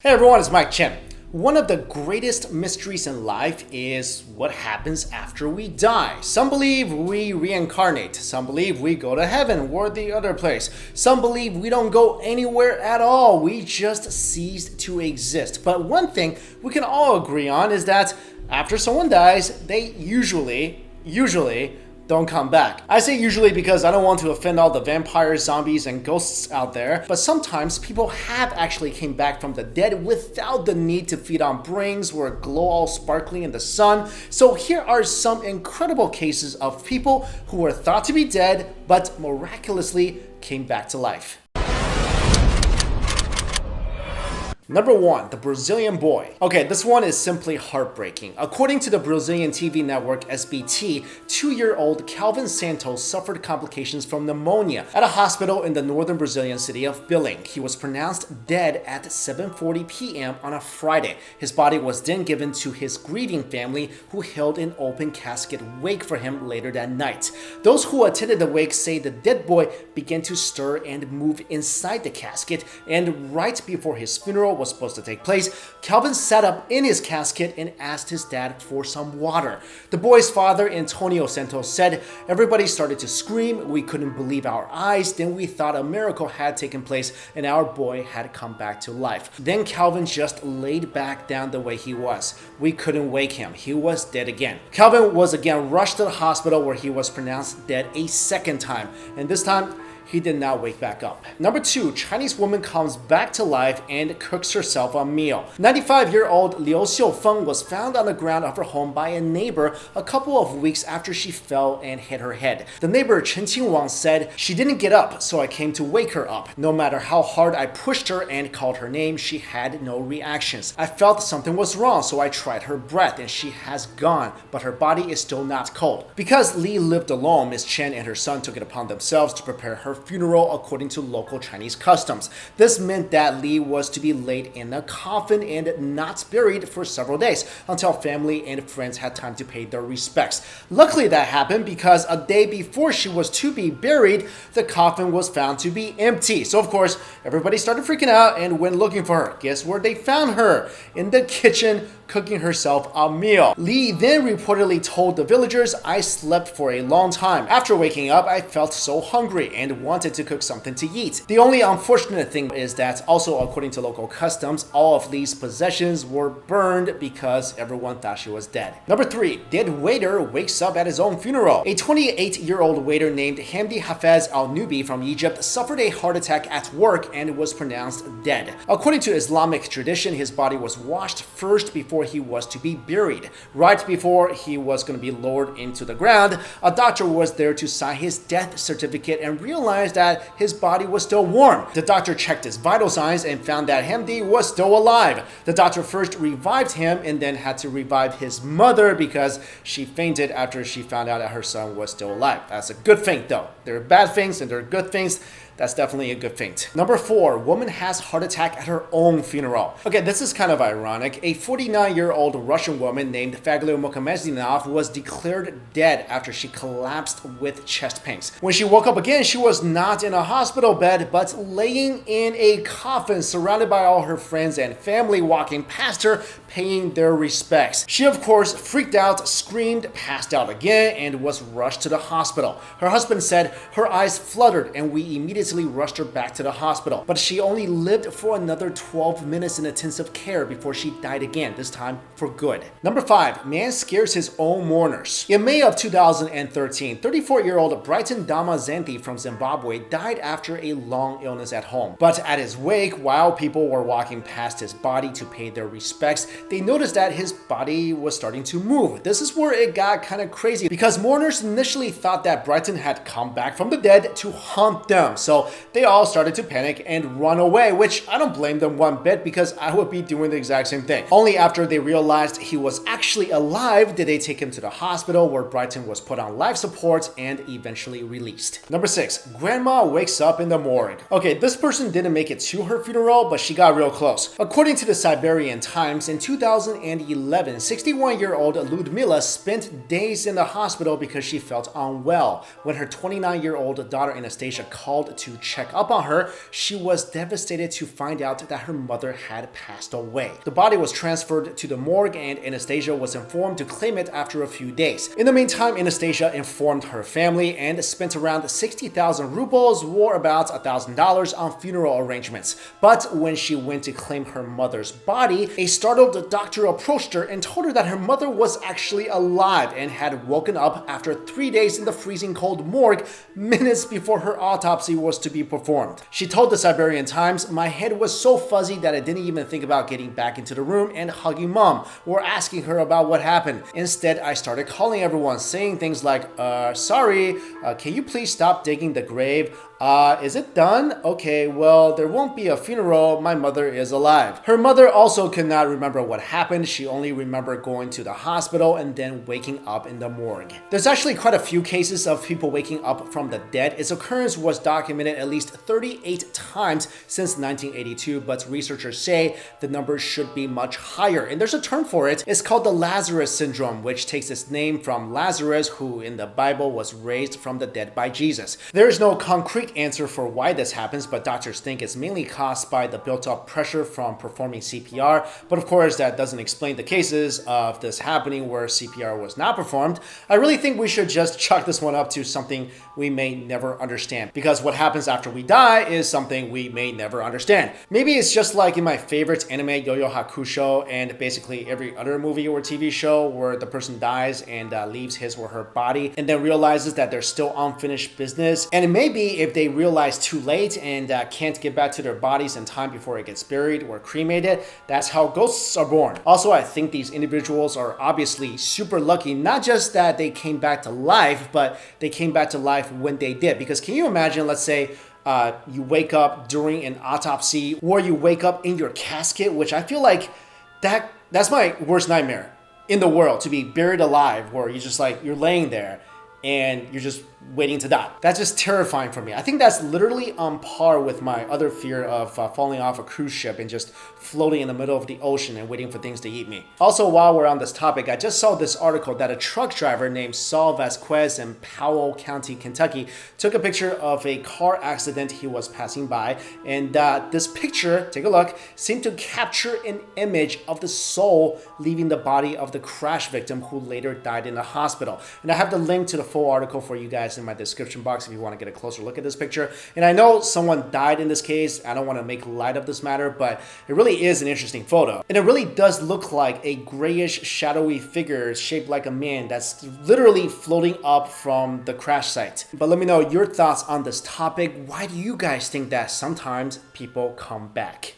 Hey everyone, it's Mikexingchen. One of the greatest mysteries in life is what happens after we die. Some believe we reincarnate. Some believe we go to heaven or the other place. Some believe we don't go anywhere at all. We just cease to exist. But one thing we can all agree on is that after someone dies, they usually don't come back. I say usually because I don't want to offend all the vampires, zombies, and ghosts out there, but sometimes people have actually came back from the dead without the need to feed on brains or glow all sparkling in the sun. So here are some incredible cases of people who were thought to be dead but miraculously came back to life. Number 1, the Brazilian boy. Okay, this one is simply heartbreaking. According to the Brazilian TV network SBT, 2-year-old Calvin Santos suffered complications from pneumonia at a hospital in the northern Brazilian city of Belém. He was pronounced dead at 7:40 p.m. on a Friday. His body was then given to his grieving family, who held an open casket wake for him later that night. Those who attended the wake say the dead boy began to stir and move inside the casket, and right before his funeral was supposed to take place, Calvin sat up in his casket and asked his dad for some water. The boy's father, Antonio Santos, said, "Everybody started to scream. We couldn't believe our eyes. Then we thought a miracle had taken place and our boy had come back to life. Then Calvin just laid back down the way he was. We couldn't wake him. He was dead again." Calvin was again rushed to the hospital where he was pronounced dead a second time, and this time he did not wake back up. Number 2, Chinese woman comes back to life and cooks herself a meal. 95-year-old Liu Xiufeng was found on the ground of her home by a neighbor a couple of weeks after she fell and hit her head. The neighbor Chen Qingwang said, "She didn't get up, so I came to wake her up. No matter how hard I pushed her and called her name, she had no reactions. I felt something was wrong, so I tried her breath and she has gone, but her body is still not cold." Because Li lived alone, Ms. Chen and her son took it upon themselves to prepare her funeral according to local Chinese customs. This meant that Li was to be laid in a coffin and not buried for several days until family and friends had time to pay their respects. Luckily that happened because a day before she was to be buried, the coffin was found to be empty. So of course, everybody started freaking out and went looking for her. Guess where they found her? In the kitchen, cooking herself a meal. Li then reportedly told the villagers, "I slept for a long time. After waking up, I felt so hungry and wanted to cook something to eat." The only unfortunate thing is that, also according to local customs, all of Li's possessions were burned because everyone thought she was dead. Number 3, dead waiter wakes up at his own funeral. A 28-year-old waiter named Hamdi Hafez Al-Nubi from Egypt suffered a heart attack at work and was pronounced dead. According to Islamic tradition, his body was washed first before he was to be buried. Right before he was going to be lowered into the ground, a doctor was there to sign his death certificate and realized that his body was still warm. The doctor checked his vital signs and found that Hamdi was still alive. The doctor first revived him and then had to revive his mother because she fainted after she found out that her son was still alive. That's a good feint though. There are bad things and there are good things. That's definitely a good feint. Number 4, woman has heart attack at her own funeral. Okay, this is kind of ironic. A 49-year-old Russian woman named Fagler Mokamezninov was declared dead after she collapsed with chest pains. When she woke up again, she was not in a hospital bed, but laying in a coffin surrounded by all her friends and family walking past her, paying their respects. She, of course, freaked out, screamed, passed out again, and was rushed to the hospital. Her husband said her eyes fluttered and we immediately rushed her back to the hospital, but she only lived for another 12 minutes in intensive care before she died again, this time for good. Number 5, man scares his own mourners. In May of 2013, 34-year-old Brighton Damazanthi from Zimbabwe died after a long illness at home. But at his wake, while people were walking past his body to pay their respects, they noticed that his body was starting to move. This is where it got kind of crazy because mourners initially thought that Brighton had come back from the dead to haunt them. So they all started to panic and run away, which I don't blame them one bit because I would be doing the exact same thing. Only after they realized he was actually alive did they take him to the hospital where Brighton was put on life support and eventually released. Number 6, grandma wakes up in the morgue. Okay, this person didn't make it to her funeral, but she got real close. According to the Siberian Times, in 2011, 61-year-old Ludmila spent days in the hospital because she felt unwell. When her 29-year-old daughter Anastasia called to check up on her, she was devastated to find out that her mother had passed away. The body was transferred to the morgue and Anastasia was informed to claim it after a few days. In the meantime, Anastasia informed her family and spent around 60,000 rubles, or about $1,000, on funeral arrangements. But when she went to claim her mother's body, a startled doctor approached her and told her that her mother was actually alive and had woken up after 3 days in the freezing cold morgue minutes before her autopsy was to be performed. She told the Siberian Times, "My head was so fuzzy that I didn't even think about getting back into the room and hugging mom or asking her about what happened. Instead, I started calling everyone, saying things like, sorry, can you please stop digging the grave? Is it done? Okay, well, there won't be a funeral. My mother is alive." Her mother also could not remember what happened. She only remembered going to the hospital and then waking up in the morgue. There's actually quite a few cases of people waking up from the dead. Its occurrence was documented at least 38 times since 1982, but researchers say the number should be much higher. And there's a term for it. It's called the Lazarus syndrome, which takes its name from Lazarus, who in the Bible was raised from the dead by Jesus. There is no concrete answer for why this happens, but doctors think it's mainly caused by the built-up pressure from performing CPR. But of course, that doesn't explain the cases of this happening where CPR was not performed. I really think we should just chalk this one up to something we may never understand, because what happens after we die is something we may never understand. Maybe it's just like in my favorite anime, Yu Yu Hakusho, and basically every other movie or TV show where the person dies and leaves his or her body and then realizes that there's still unfinished business. And maybe if they realize too late and can't get back to their bodies in time before it gets buried or cremated, that's how ghosts are born. Also, I think these individuals are obviously super lucky, not just that they came back to life, but they came back to life when they did. Because can you imagine, let's say, you wake up during an autopsy, or you wake up in your casket, which I feel like that's my worst nightmare in the world, to be buried alive, where you're laying there and you're just waiting to die. That's just terrifying for me. I think that's literally on par with my other fear of falling off a cruise ship and just floating in the middle of the ocean and waiting for things to eat me. Also, while we're on this topic, I just saw this article that a truck driver named Saul Vasquez in Powell County, Kentucky, took a picture of a car accident he was passing by. And this picture, take a look, seemed to capture an image of the soul leaving the body of the crash victim who later died in the hospital. And I have the link to the full article for you guys in my description box if you want to get a closer look at this picture. And I know someone died in this case. I don't want to make light of this matter, but it really is an interesting photo. And it really does look like a grayish, shadowy figure shaped like a man that's literally floating up from the crash site. But let me know your thoughts on this topic. Why do you guys think that sometimes people come back?